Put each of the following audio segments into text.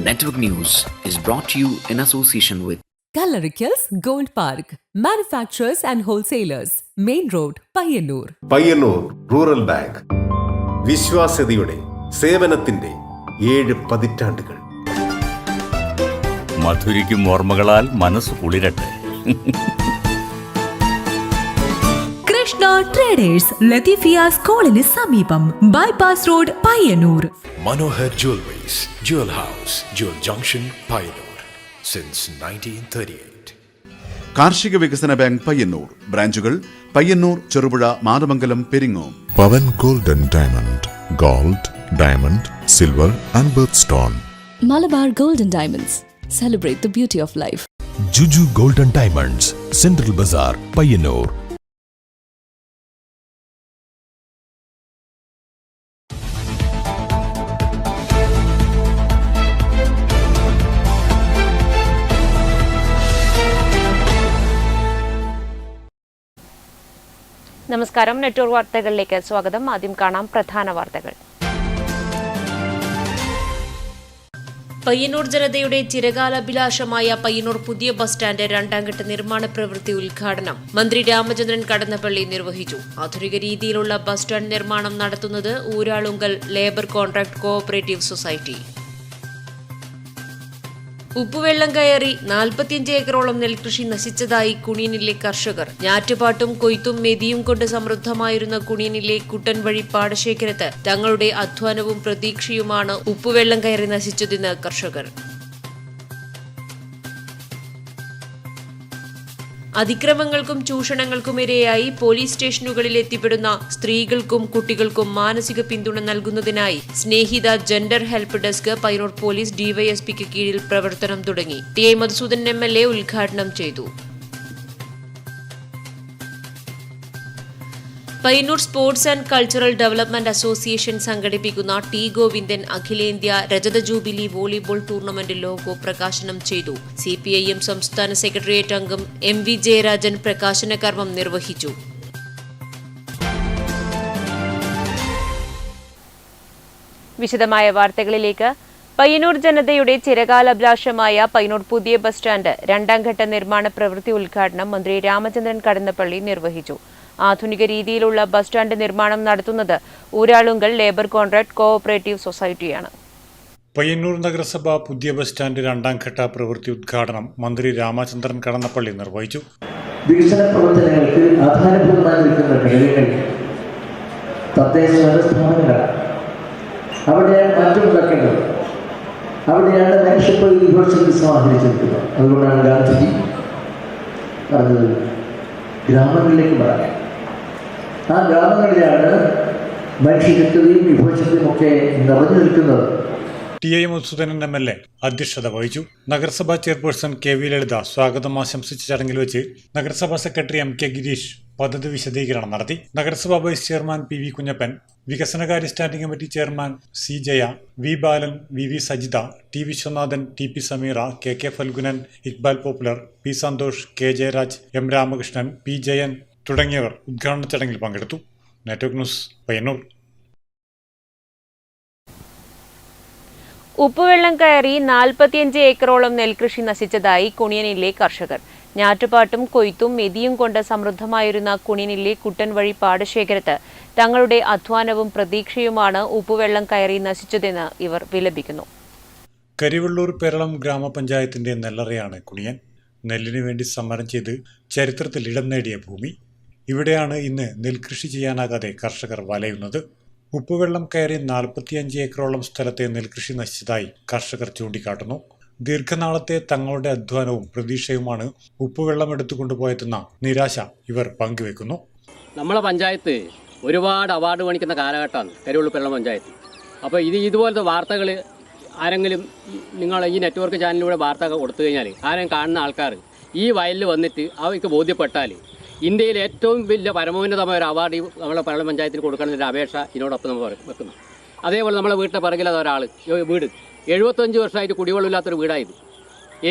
Network News is brought to you in association with Gallericals Gold Park, manufacturers and wholesalers, Main Road, Payyannur. Payyannur rural bank വിശ്വാസ്യതയുടെ സേവനത്തിന്റെ 7 പതിറ്റാണ്ടുകൾ. മധുരിക്കും ഓർമ്മകളാൽ മനസ്സ് കുളിരട്ടെ. Krishna traders, ലത്തീഫിയാസ് കോളിന് സമീപം, bypass road, Payyanur. Manohar Jewelries, Jewel House, Jewel Junction, Payyannur since 1938. കാർഷിക വികസന bank Payyannur ബ്രാഞ്ചുകൾ Payyannur, Cherupuzha, Mathamangalam, Peringome. Pavan golden diamond, gold, diamond, silver and birthstone. Malabar golden diamonds, celebrate the beauty of life. Juju Golden Diamonds, Central Bazaar, Payyannur. നമസ്കാരം. Network വാർത്തകളിലേക്ക് സ്വാഗതം. ആദ്യം കാണാം പ്രധാന വാർത്തകൾ. പയ്യന്നൂർ ജനതയുടെ ചിരകാലാഭിലാഷമായ പയ്യന്നൂർ പുതിയ ബസ് സ്റ്റാൻഡ് രണ്ടാംഘട്ട നിർമ്മാണ പ്രവൃത്തി ഉദ്ഘാടനം മന്ത്രി രാമചന്ദ്രൻ കടന്നപ്പള്ളി നിർവഹിച്ചു. ആധുനിക രീതിയിലുള്ള ബസ് സ്റ്റാൻഡ് നിർമ്മാണം നടത്തുന്നത് Uralungal labour contract cooperative society. ഉപ്പുവെള്ളം കയറി 45 ഏക്കറോളം നെൽകൃഷി നശിച്ചതായി കുണിയനിലെ കർഷകർ. ഞാറ്റുപാട്ടും കൊയ്ത്തും മെതിയും കൊണ്ട് സമൃദ്ധമായിരുന്ന കുണിയനിലെ കുട്ടൻ വഴി പാടശേഖരത്ത് തങ്ങളുടെ അധ്വാനവും പ്രതീക്ഷയുമാണ് ഉപ്പുവെള്ളം കയറി നശിച്ചതെന്ന് കർഷകർ. അതിക്രമങ്ങൾക്കും ചൂഷണങ്ങൾക്കുമിരയായി പോലീസ് സ്റ്റേഷനുകളിൽ എത്തിപ്പെടുന്ന സ്ത്രീകൾക്കും കുട്ടികൾക്കും മാനസിക പിന്തുണ നൽകുന്നതിനായി Snehitha gender help desk Payyanur police ഡിവൈഎസ്പിക്ക് കീഴിൽ പ്രവർത്തനം തുടങ്ങി. ടി.ഐ. മധുസൂദൻ MLA ഉദ്ഘാടനം ചെയ്തു. Payyanur sports and cultural development association സംഘടിപ്പിക്കുന്ന ടി ഗോവിന്ദൻ അഖിലേന്ത്യാ രജത ജൂബിലി വോളിബോൾ ടൂർണമെന്റ് ലോഗോ പ്രകാശനം ചെയ്തു. CPIM സംസ്ഥാന സെക്രട്ടേറിയറ്റ് അംഗം MV ജയരാജൻ പ്രകാശന കർമ്മം നിർവഹിച്ചു. വിശദമായ വാർത്തകളിലേക്ക്. പയ്യന്നൂർ ജനതയുടെ ചിരകാലാഭിലാഷമായ പയ്യന്നൂർ പുതിയ ബസ് സ്റ്റാൻഡ് രണ്ടാംഘട്ട നിർമ്മാണ പ്രവൃത്തി ഉദ്ഘാടനം മന്ത്രി രാമചന്ദ്രൻ കടന്നപ്പള്ളി നിർവഹിച്ചു. ആധുനിക രീതിയിലുള്ള ബസ് സ്റ്റാൻഡ് നിർമ്മാണം നടത്തുന്നത് ഊരാളുങ്കൽ ലേബർ കോൺട്രാക്ട് കോഓപ്പറേറ്റീവ് സൊസൈറ്റിയാണ്. പയ്യന്നൂർ നഗരസഭ പുതിയ ബസ് സ്റ്റാൻഡ് രണ്ടാംഘട്ട പ്രവൃത്തി ഉദ്ഘാടനം മന്ത്രി രാമചന്ദ്രൻ കടന്നപ്പള്ളി നിർവഹിച്ചു. വികസന പ്രവർത്തനങ്ങൾക്ക് ആധാരഭൂതമായി നിൽക്കുന്ന ഘടകങ്ങൾ തദ്ദേശ സ്ഥാപനങ്ങളാണ്. അവിടെയാണ് മാറ്റം ഉണ്ടാക്കേണ്ടത്. അവിടെയാണ് മനുഷ്യപ്പോൾ വിഭവശക്തി സമാഹരിച്ചിരിക്കുന്നത്. അതുകൊണ്ടാണ് ഗാന്ധിജി പറഞ്ഞത് ഗ്രാമങ്ങളിലേക്ക് പറയാം. ആ ഗ്രാമങ്ങളിലാണ് മനുഷ്യശക്തിയും വിഭവശക്തിയും ഒക്കെ നിറഞ്ഞു നിൽക്കുന്നത്. ടി.ഐ. മധുസൂദൻ MLA അധ്യക്ഷത വഹിച്ചു. നഗരസഭാ ചെയർപേഴ്സൺ KV ലളിത സ്വാഗതം ആശംസിച്ച ചടങ്ങിൽ വെച്ച് നഗരസഭാ സെക്രട്ടറി MK ഗിരീഷ് പദ്ധതി വിശദീകരണം നടത്തി. നഗരസഭാ വൈസ് ചെയർമാൻ PV കുഞ്ഞപ്പൻ, വികസനകാര്യ standing committee chairman C Jaya, V Balan, VV Sajitha, T Viswanathan, TP Sameera, KK Phalgunan, Iqbal popular, P Santhosh, K Jayaraj, M Ramakrishnan, P Jayan തുടങ്ങിയവർ ഉദ്ഘാടന ചടങ്ങിൽ പങ്കെടുത്തു. Network news, Payyannur. ഉപ്പുവെള്ളം കയറി 45 ഏക്കറോളം നെൽകൃഷി നശിച്ചതായി കുണിയനിലെ കർഷകർ. ഞാറ്റുപാട്ടും കൊയ്ത്തും മെതിയും കൊണ്ട് സമൃദ്ധമായിരുന്ന കുണിയനിലെ കുട്ടൻ വഴി പാടശേഖരത്ത് തങ്ങളുടെ അധ്വാനവും പ്രതീക്ഷയുമാണ് ഉപ്പുവെള്ളം കയറി നശിച്ചതെന്ന് ഇവർ വിലപിക്കുന്നു. കരിവള്ളൂർ പേരളം ഗ്രാമപഞ്ചായത്തിന്റെ നെല്ലറയാണ് കുണിയൻ. നെല്ലിനു വേണ്ടി സമരം ചെയ്ത് ചരിത്രത്തിൽ ഇടം നേടിയ ഭൂമി. ഇവിടെയാണ് ഇന്ന് നെൽകൃഷി ചെയ്യാനാകാതെ കർഷകർ വലയുന്നത്. ഉപ്പുവെള്ളം കയറി 45 ഏക്കറോളം സ്ഥലത്തെ നെൽകൃഷി നശിച്ചതായി കർഷകർ ചൂണ്ടിക്കാട്ടുന്നു. ദീർഘനാളത്തെ തങ്ങളുടെ അധ്വാനവും പ്രതീക്ഷയുമാണ് ഉപ്പുവെള്ളം എടുത്തുകൊണ്ടുപോയെത്തുന്ന നിരാശ ഇവർ പങ്കുവെക്കുന്നു. നമ്മളെ പഞ്ചായത്ത് ഒരുപാട് അവാർഡ് മേടിക്കുന്ന കാലഘട്ടമാണ് കരിവള്ളൂർ പേരളം പഞ്ചായത്ത്. അപ്പോൾ ഇതുപോലത്തെ വാർത്തകൾ ആരെങ്കിലും നിങ്ങൾ ഈ നെറ്റ്വർക്ക് ചാനലിലൂടെ വാർത്ത കൊടുത്തു കഴിഞ്ഞാൽ ആരെങ്കിലും കാണുന്ന ആൾക്കാർ ഈ വയലിൽ വന്നിട്ട് അവർക്ക് ബോധ്യപ്പെട്ടാൽ ഇന്ത്യയിലെ ഏറ്റവും വലിയ പരമോന്നതമായ ഒരു അവാർഡ് നമ്മളെ പേരളം പഞ്ചായത്തിന് കൊടുക്കണമെന്നൊരു അപേക്ഷ ഇതിനോടൊപ്പം നമ്മൾ വെക്കുന്നു. അതേപോലെ നമ്മളെ വീട്ടിലെ പിറകിലത് ഒരാൾ വീട് 75 വർഷമായിട്ട് കുടിവെള്ളമില്ലാത്തൊരു വീടായത്.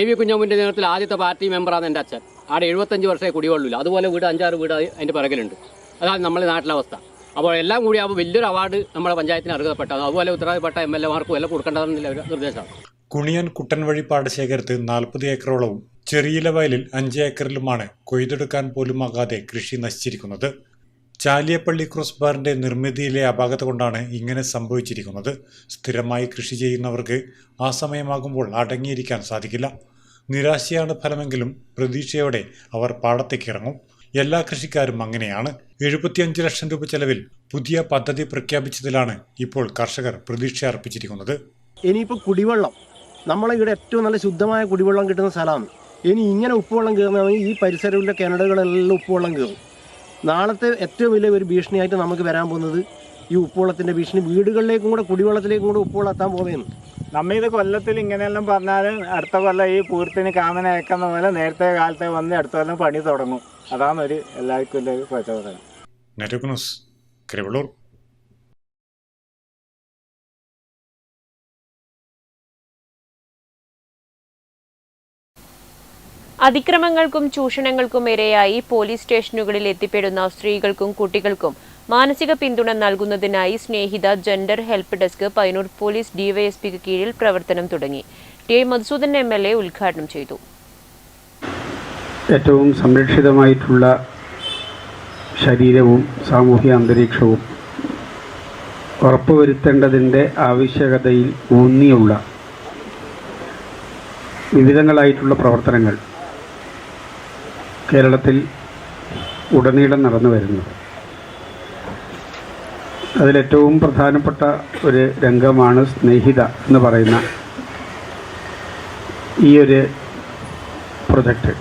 AV കുഞ്ഞമ്മിൻ്റെ നേതൃത്വത്തിൽ ആദ്യത്തെ പാർട്ടി മെമ്പറാണ് എൻ്റെ അച്ഛൻ. അവിടെ 75 വർഷമായി കുടിവെള്ളമില്ല. അതുപോലെ വീട് 5-6 വീട് അതിൻ്റെ പിറകിലുണ്ട്. അതാണ് നമ്മുടെ നാട്ടിലെ അവസ്ഥ. അപ്പോൾ എല്ലാം കൂടി ആകുമ്പോൾ വലിയൊരു അവാർഡ് നമ്മുടെ പഞ്ചായത്തിന് അർഹതപ്പെട്ടത്. അതുപോലെ ഉത്തരവാദപ്പെട്ട MLA മാർക്കും എല്ലാം കൊടുക്കേണ്ടതെന്നുള്ള ഒരു നിർദ്ദേശമാണ്. കുണിയാൻ കുട്ടൻവഴി പാടശേഖരത്ത് 40 ഏക്കറോളവും ചെറിയില വയലിൽ 5 ഏക്കറിലുമാണ് കൊയ്തെടുക്കാൻ പോലുമാകാതെ കൃഷി നശിച്ചിരിക്കുന്നത്. ചാലിയപ്പള്ളി ക്രോസ് ബാറിന്റെ നിർമ്മിതിയിലെ അപാകത കൊണ്ടാണ് ഇങ്ങനെ സംഭവിച്ചിരിക്കുന്നത്. സ്ഥിരമായി കൃഷി ചെയ്യുന്നവർക്ക് ആ സമയമാകുമ്പോൾ അടങ്ങിയിരിക്കാൻ സാധിക്കില്ല. നിരാശയാണ് ഫലമെങ്കിലും പ്രതീക്ഷയോടെ അവർ പാടത്തേക്ക് ഇറങ്ങും. എല്ലാ കൃഷിക്കാരും അങ്ങനെയാണ്. 75 ലക്ഷം രൂപ ചെലവിൽ പുതിയ പദ്ധതി പ്രഖ്യാപിച്ചതിലാണ് ഇപ്പോൾ കർഷകർ പ്രതീക്ഷ അർപ്പിച്ചിരിക്കുന്നത്. ഇനിയിപ്പോൾ കുടിവെള്ളം, നമ്മളെ ഇവിടെ ഏറ്റവും നല്ല ശുദ്ധമായ കുടിവെള്ളം കിട്ടുന്ന സ്ഥലമാണ്. ഇനി ഇങ്ങനെ ഉപ്പുവെള്ളം കയറുന്നതാണെങ്കിൽ ഈ പരിസരമുള്ള കിണറുകളെല്ലാം ഉപ്പുവെള്ളം കയറും. നാളത്തെ ഏറ്റവും വലിയ ഒരു ഭീഷണിയായിട്ട് നമുക്ക് വരാൻ പോകുന്നത് ഈ ഉപ്പുവെള്ളത്തിൻ്റെ ഭീഷണി. വീടുകളിലേക്കും കൂടെ കുടിവെള്ളത്തിലേക്കും കൂടെ ഉപ്പുവെള്ളം എത്താൻ പോകുന്നു. നമ്മ ഇത് കൊല്ലത്തിൽ ഇങ്ങനെയെല്ലാം പറഞ്ഞാൽ അടുത്ത കൊല്ലം ഈ പൂരത്തിന് കാമന അയക്കുന്ന പോലെ നേരത്തെ കാലത്തെ വന്ന് അടുത്ത കൊല്ലം പണി തുടങ്ങും. അതാണ് എല്ലാവർക്കും ഒരു പ്രചോദനം. Network news, Karivellur. അതിക്രമങ്ങൾക്കും ചൂഷണങ്ങൾക്കും ഇരയായി പോലീസ് സ്റ്റേഷനുകളിൽ എത്തിപ്പെടുന്ന സ്ത്രീകൾക്കും കുട്ടികൾക്കും മാനസിക പിന്തുണ നൽകുന്നതിനായി Snehitha gender help desk Payyanur police ഡിവൈഎസ്പിക്ക് കീഴിൽ പ്രവർത്തനം തുടങ്ങി. ടി മധുസൂദൻ MLA ഉദ്ഘാടനം ചെയ്തു. ഏറ്റവും സംരക്ഷിതമായിട്ടുള്ള ശരീരവും സാമൂഹിക അന്തരീക്ഷവും ഉറപ്പുവരുത്തേണ്ടതിൻ്റെ ആവശ്യകതയിൽ ഊന്നിയുള്ള വിവിധങ്ങളായിട്ടുള്ള പ്രവർത്തനങ്ങൾ കേരളത്തിൽ ഉടനീളം നടന്നു വരുന്നു. അതിലേറ്റവും പ്രധാനപ്പെട്ട ഒരു രംഗമാണ് സ്നേഹിത എന്ന് പറയുന്ന ഈ ഒരു പ്രൊജക്റ്റ്.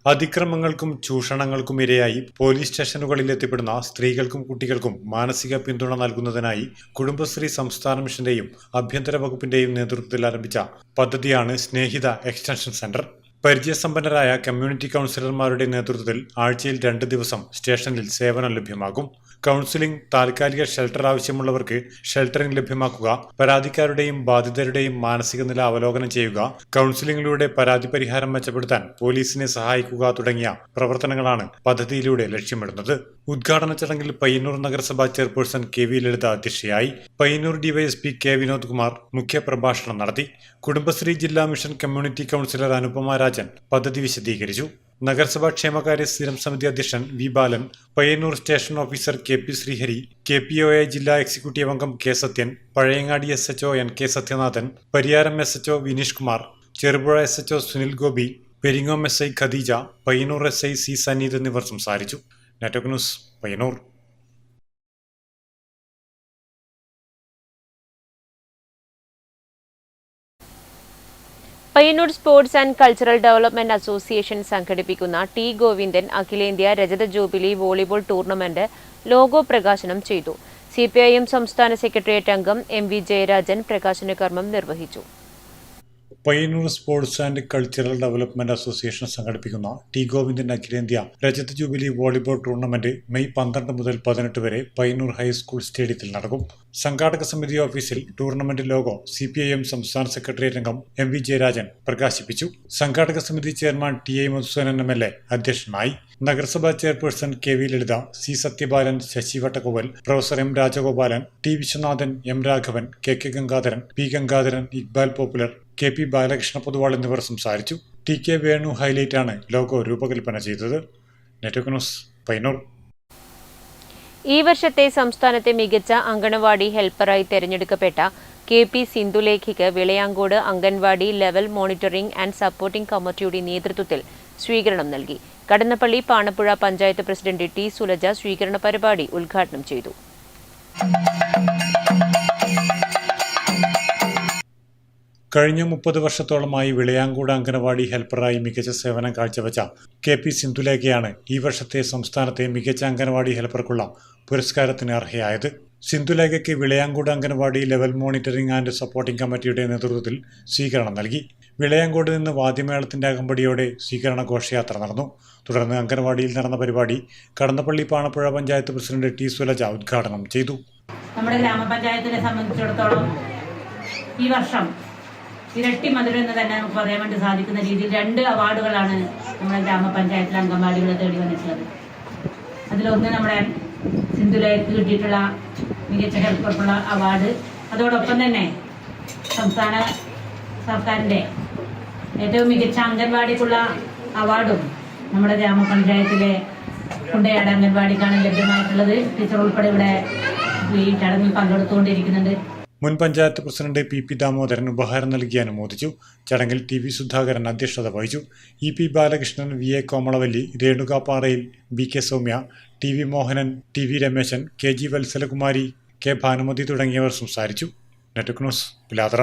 അതിക്രമങ്ങൾക്കും ചൂഷണങ്ങൾക്കും ഇരയായി പോലീസ് സ്റ്റേഷനുകളിൽ എത്തിപ്പെടുന്ന സ്ത്രീകൾക്കും കുട്ടികൾക്കും മാനസിക പിന്തുണ നൽകുന്നതിനായി കുടുംബശ്രീ സംസ്ഥാന മിഷന്റെയും ആഭ്യന്തര വകുപ്പിന്റെയും നേതൃത്വത്തിൽ ആരംഭിച്ച പദ്ധതിയാണ് സ്നേഹിത എക്സ്റ്റൻഷൻ സെന്റർ. പരിചയസമ്പന്നരായ കമ്മ്യൂണിറ്റി കൗൺസിലർമാരുടെ നേതൃത്വത്തിൽ ആഴ്ചയിൽ 2 ദിവസം സ്റ്റേഷനിൽ സേവനം ലഭ്യമാകും. കൗൺസിലിംഗ്, താൽക്കാലിക ഷെൽട്ടർ ആവശ്യമുള്ളവർക്ക് ഷെൽട്ടറിംഗ് ലഭ്യമാക്കുക, പരാതിക്കാരുടെയും ബാധിതരുടെയും മാനസിക നില അവലോകനം ചെയ്യുക, കൗൺസിലിംഗിലൂടെ പരാതി പരിഹാരം മെച്ചപ്പെടുത്താൻ പോലീസിനെ സഹായിക്കുക തുടങ്ങിയ പ്രവർത്തനങ്ങളാണ് പദ്ധതിയിലൂടെ ലക്ഷ്യമിടുന്നത്. ഉദ്ഘാടന ചടങ്ങിൽ പയ്യന്നൂർ നഗരസഭാ ചെയർപേഴ്സൺ KV ലളിത അധ്യക്ഷയായി. പയ്യന്നൂർ ഡിവൈഎസ്പി K വിനോദ് കുമാർ മുഖ്യപ്രഭാഷണം നടത്തി. കുടുംബശ്രീ ജില്ലാ mission community counsellor Anupama Rajan പദ്ധതി വിശദീകരിച്ചു. നഗരസഭാ ക്ഷേമകാര്യ സ്ഥിരം സമിതി അധ്യക്ഷൻ V Balan, Payyannur station officer KP Sreehari, KPOA ജില്ലാ എക്സിക്യൂട്ടീവ് അംഗം K Sathyan, Pazhayangadi SHO NK Sathyanathan, Pariyaram SHO Vineesh Kumar, Cherupuzha SHO Sunil Gopi, Peringome SI Khadeeja, Payyannur SI C Saneeth എന്നിവർ സംസാരിച്ചു. Network news, Payyannur. Payyannur sports and cultural development association സംഘടിപ്പിക്കുന്ന T ഗോവിന്ദൻ അഖിലേന്ത്യാ രജത ജൂബിലി വോളിബോൾ ടൂർണമെന്റ് ലോഗോ പ്രകാശനം ചെയ്തു. CPIM സംസ്ഥാന സെക്രട്ടേറിയറ്റ് അംഗം MV ജയരാജൻ പ്രകാശന കർമ്മം നിർവഹിച്ചു. Payyanur sports and cultural development association സംഘടിപ്പിക്കുന്ന T ഗോവിന്ദൻ അഖിലേന്ത്യാ രജത ജൂബിലി വോളിബോൾ ടൂർണമെന്റ് മെയ് 12 മുതൽ 18 വരെ പയ്യന്നൂർ ഹൈസ്കൂൾ സ്റ്റേഡിയത്തിൽ നടക്കും. സംഘാടക സമിതി ഓഫീസിൽ ടൂർണമെന്റ് ലോഗോ CPIM സംസ്ഥാന സെക്രട്ടേറിയറ്റ് അംഗം MV ജയരാജൻ പ്രകാശിപ്പിച്ചു. സംഘാടക സമിതി ചെയർമാൻ TI മധുസൂദനൻ MLA അധ്യക്ഷനായി. നഗരസഭാ chairperson KV Lalitha, C Sathyabalan, Sasi Vattakkoval, professor M Rajagopalan, T Viswanathan, M Raghavan, KK Gangadharan, P Gangadharan, Iqbal popular, KP Balakrishna Poduval എന്നിവർ സംസാരിച്ചു. TK വേണു ഹൈലൈറ്റാണ് ലോഗോ രൂപകൽപ്പന ചെയ്തത്. Network news, Payyannur. ഈ വർഷത്തെ സംസ്ഥാനത്തെ മികച്ച അങ്കണവാടി ഹെൽപ്പറായി തെരഞ്ഞെടുക്കപ്പെട്ട KP സിന്ധുലേഖയ്ക്ക് Vilayankode anganwadi level monitoring and supporting കമ്മിറ്റിയുടെ നേതൃത്വത്തിൽ സ്വീകരണം നൽകി. കടന്നപ്പള്ളി പാണപ്പുഴ പഞ്ചായത്ത് പ്രസിഡന്റ് T സുലജ സ്വീകരണ പരിപാടി ഉദ്ഘാടനം ചെയ്തു. കഴിഞ്ഞ 30 വർഷത്തോളമായി വിളയാങ്കോട് അംഗനവാടി ഹെൽപ്പറായി മികച്ച സേവനം കാഴ്ചവെച്ച KP സിന്ധുലേഖയാണ് ഈ വർഷത്തെ സംസ്ഥാനത്തെ മികച്ച അംഗനവാടി ഹെൽപ്പർക്കുള്ള പുരസ്കാരത്തിന് അർഹയായത്. സിന്ധുലേഖയ്ക്ക് Vilayankode anganwadi level monitoring and supporting കമ്മിറ്റിയുടെ നേതൃത്വത്തിൽ സ്വീകരണം നൽകി. വിളയാങ്കോട് നിന്ന് വാദ്യമേളത്തിന്റെ അകമ്പടിയോടെ സ്വീകരണ ഘോഷയാത്ര നടന്നു. തുടർന്ന് അംഗനവാടിയിൽ നടന്ന പരിപാടി കടന്നപ്പള്ളി പാണപ്പുഴ പഞ്ചായത്ത് പ്രസിഡന്റ് T സുലജ ഉദ്ഘാടനം ചെയ്തു. നമ്മുടെ ഗ്രാമപഞ്ചായത്തിനെ സംബന്ധിച്ചിടത്തോളം ഈ വർഷം ഇരട്ടി മധുരം എന്ന് തന്നെ നമുക്ക് പറയാൻ വേണ്ടി സാധിക്കുന്ന രീതിയിൽ 2 അവാർഡുകളാണ് നമ്മുടെ ഗ്രാമപഞ്ചായത്തിലെ അംഗൻവാടികളെ തേടി വന്നിട്ടുള്ളത്. അതിലൊന്ന് നമ്മുടെ സിന്ധുലേക്ക് കിട്ടിയിട്ടുള്ള മികച്ച ഹെൽപ്പർക്കുള്ള അവാർഡ്, അതോടൊപ്പം തന്നെ സംസ്ഥാന സർക്കാരിൻ്റെ ഏറ്റവും മികച്ച അംഗൻവാടിക്കുള്ള അവാർഡും നമ്മുടെ ഗ്രാമപഞ്ചായത്തിലെ കുണ്ടയാട് അംഗൻവാടിക്കാണ് ലഭ്യമായിട്ടുള്ളത്. ടീച്ചർ ഉൾപ്പെടെ ഇവിടെ ഈ ചടങ്ങിൽ പങ്കെടുത്തുകൊണ്ടിരിക്കുന്നുണ്ട്. മുൻ പഞ്ചായത്ത് പ്രസിഡന്റ് പി ദാമോദരൻ ഉപഹാരം നൽകി അനുമോദിച്ചു. ചടങ്ങിൽ ടി സുധാകരൻ അധ്യക്ഷത വഹിച്ചു. പി ബാലകൃഷ്ണൻ, വി കോമളവല്ലി, രേണുകാപ്പാറയിൽ, K Saumya, T Mohanan, T Rameshan, K Vatsalakumari, K Bhanumathi തുടങ്ങിയവർ സംസാരിച്ചു. Network news Pilathara.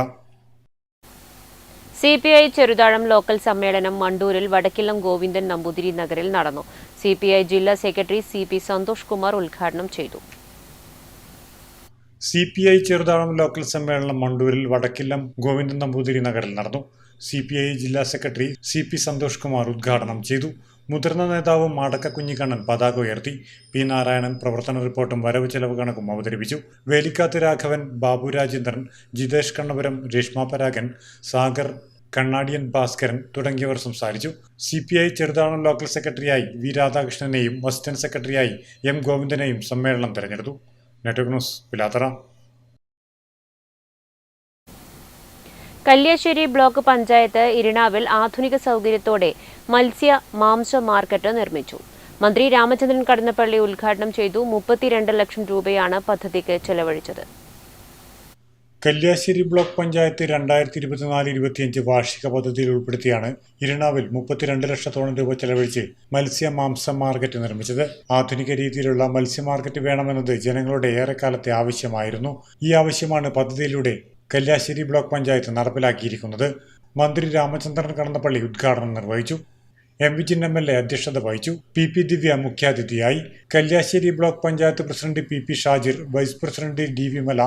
CPI Cheruthazham local സമ്മേളനം മണ്ടൂരിൽ വടക്കില്ലം ഗോവിന്ദൻ നമ്പൂതിരി നഗറിൽ നടന്നു. CPI ജില്ലാ സെക്രട്ടറി CP സന്തോഷ് കുമാർ ഉദ്ഘാടനം ചെയ്തു. CPI ചെറുതാഴം ലോക്കൽ സമ്മേളനം മണ്ടൂരിൽ വടക്കില്ലം ഗോവിന്ദൻ നമ്പൂതിരി നഗറിൽ നടന്നു. CPI ജില്ലാ സെക്രട്ടറി CP സന്തോഷ് കുമാർ ഉദ്ഘാടനം ചെയ്തു. മുതിർന്ന നേതാവ് മാടക്ക കുഞ്ഞിക്കണ്ണൻ പതാക ഉയർത്തി. പി നാരായണൻ പ്രവർത്തന റിപ്പോർട്ടും വരവ് ചെലവ് കണക്കും അവതരിപ്പിച്ചു. വേലിക്കാത്ത് രാഘവൻ, ബാബു രാജേന്ദ്രൻ, ജിതേഷ് കണ്ണപുരം, രേഷ്മ പരാഗൻ, സാഗർ, കണ്ണാടിയൻ ഭാസ്കരൻ തുടങ്ങിയവർ സംസാരിച്ചു. CPI ചെറുതാഴം ലോക്കൽ സെക്രട്ടറിയായി വി രാധാകൃഷ്ണനെയും അസിസ്റ്റന്റ് സെക്രട്ടറിയായി M ഗോവിന്ദനെയും സമ്മേളനം തെരഞ്ഞെടുത്തു. Network news Pilathara. Kalliasseri block panchayat ഇരിണാവിൽ ആധുനിക സൗകര്യത്തോടെ മത്സ്യ മാംസ മാർക്കറ്റ് നിർമ്മിച്ചു. മന്ത്രി രാമചന്ദ്രൻ കടന്നപ്പള്ളി ഉദ്ഘാടനം ചെയ്തു. 32 ലക്ഷം രൂപയാണ് പദ്ധതിക്ക് ചെലവഴിച്ചത്. കല്യാശ്ശേരി ബ്ലോക്ക് പഞ്ചായത്ത് 2024-25 വാർഷിക പദ്ധതിയിൽ ഉൾപ്പെടുത്തിയാണ് ഇരിണാവിൽ 32 ലക്ഷത്തോളം രൂപ ചെലവഴിച്ച് മത്സ്യ മാംസ മാർക്കറ്റ് നിർമ്മിച്ചത്. ആധുനിക രീതിയിലുള്ള മത്സ്യ മാർക്കറ്റ് വേണമെന്നത് ജനങ്ങളുടെ ഏറെക്കാലത്തെ ആവശ്യമായിരുന്നു. ഈ ആവശ്യമാണ് പദ്ധതിയിലൂടെ കല്യാശ്ശേരി ബ്ലോക്ക് പഞ്ചായത്ത് നടപ്പിലാക്കിയിരിക്കുന്നത്. മന്ത്രി രാമചന്ദ്രൻ കടന്നപ്പള്ളി ഉദ്ഘാടനം നിർവഹിച്ചു. M വിജിൻ MLA അധ്യക്ഷത വഹിച്ചു. P ദിവ്യ മുഖ്യാതിഥിയായി. Kalliasseri block panchayat president P Shajir, vice president D Vimala,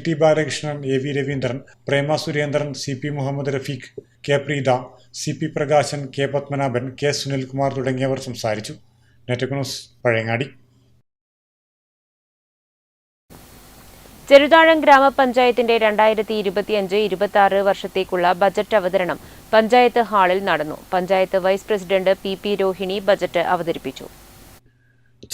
T Balakrishnan, AV Raveendran, Prema Surendran, CP Muhammad Rafeeq, K Preetha, CP Prakashan, K Padmanabhan, K Sunilkumar തുടങ്ങിയവർ സംസാരിച്ചു. Network news Pazhayangadi. ചെറുതാഴം ഗ്രാമപഞ്ചായത്തിന്റെ 2025-26 വർഷത്തേക്കുള്ള ബജറ്റ് അവതരണം പഞ്ചായത്ത് ഹാളിൽ നടന്നു. Panchayat vice president P Rohini budget അവതരിപ്പിച്ചു.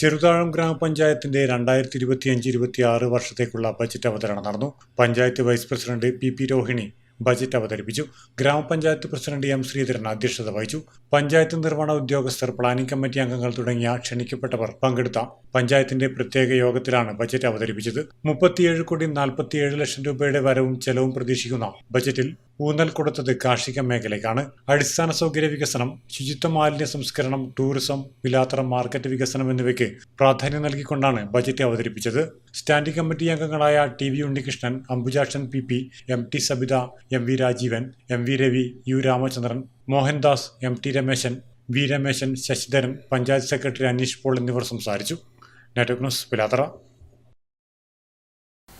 ചെറുതാഴം ഗ്രാമപഞ്ചായത്തിന്റെ 2025-26 വർഷത്തേക്കുള്ള ബജറ്റ് അവതരണം നടന്നു. Panchayat vice president P Rohini budget അവതരിപ്പിച്ചു. ഗ്രാമപഞ്ചായത്ത് പ്രസിഡന്റ് M ശ്രീധരൻ അധ്യക്ഷത വഹിച്ചു. പഞ്ചായത്ത് നിർവഹണ ഉദ്യോഗസ്ഥർ, പ്ലാനിംഗ് കമ്മിറ്റി അംഗങ്ങൾ തുടങ്ങിയ ക്ഷണിക്കപ്പെട്ടവർ പങ്കെടുത്ത പഞ്ചായത്തിന്റെ പ്രത്യേക യോഗത്തിലാണ് ബജറ്റ് അവതരിപ്പിച്ചത്. 37,47 ലക്ഷം രൂപയുടെ വരവും ചെലവും പ്രതീക്ഷിക്കുന്ന ബജറ്റിൽ ഊന്നൽ കൊടുത്തത് കാർഷിക മേഖലയ്ക്കാണ്. അടിസ്ഥാന സൗകര്യ വികസനം, ശുചിത്വ മാലിന്യ സംസ്കരണം, ടൂറിസം, പിലാത്തറ മാർക്കറ്റ് വികസനം എന്നിവയ്ക്ക് പ്രാധാന്യം നൽകിക്കൊണ്ടാണ് ബജറ്റ് അവതരിപ്പിച്ചത്. സ്റ്റാൻഡിംഗ് കമ്മിറ്റി അംഗങ്ങളായ TV Unnikrishnan, Ambujakshan PP, MT Sabitha, MV Rajeevan, MV Ravi, U Ramachandran, Mohandas, MT Rameshan, V Rameshan, Sasidharan, panchayat secretary Aneesh Paul എന്നിവർ സംസാരിച്ചു. Network news Pilathara.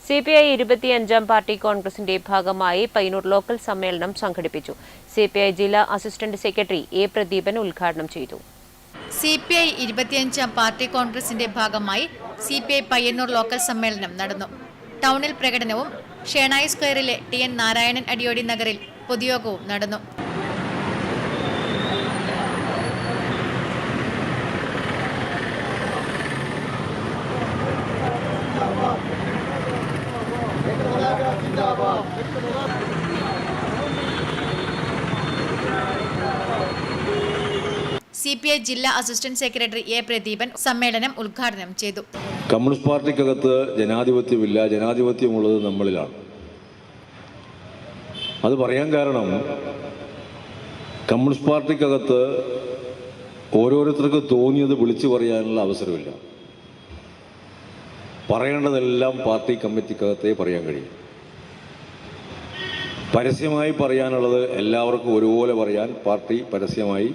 CPI 25ാം പാർട്ടി കോൺഗ്രസിന്റെ ഭാഗമായി പയ്യന്നൂർ ലോക്കൽ സമ്മേളനം സംഘടിപ്പിച്ചു. CPI ജില്ലാ അസിസ്റ്റന്റ് സെക്രട്ടറി A പ്രദീപൻ ഉദ്ഘാടനം ചെയ്തു. CPI 25ാം പാർട്ടി കോൺഗ്രസിന്റെ ഭാഗമായി CPI പയ്യന്നൂർ ലോക്കൽ സമ്മേളനം നടന്നു. ടൗണിൽ പ്രകടനവും ഷേണായി സ്ക്വയറിലെ TN നാരായണൻ അടിയോടി നഗറിൽ പൊതുയോഗവും നടന്നു. CPI ജില്ലാ അസിസ്റ്റന്റ് സെക്രട്ടറി A പ്രദീപൻ സമ്മേളനം ഉദ്ഘാടനം ചെയ്തു. കമ്മ്യൂണിസ്റ്റ് പാർട്ടിക്കകത്ത് ജനാധിപത്യമില്ല, ജനാധിപത്യമുള്ളത് നമ്മളിലാണ്. അത് പറയാൻ കാരണം കമ്മ്യൂണിസ്റ്റ് പാർട്ടിക്കകത്ത് ഓരോരുത്തർക്ക് തോന്നിയത് വിളിച്ചു പറയാനുള്ള അവസരമില്ല. പറയേണ്ടതെല്ലാം പാർട്ടി കമ്മിറ്റിക്കകത്തേ പറയാൻ കഴിയും. പരസ്യമായി പറയാനുള്ളത് എല്ലാവർക്കും ഒരുപോലെ പറയാൻ പാർട്ടി പരസ്യമായി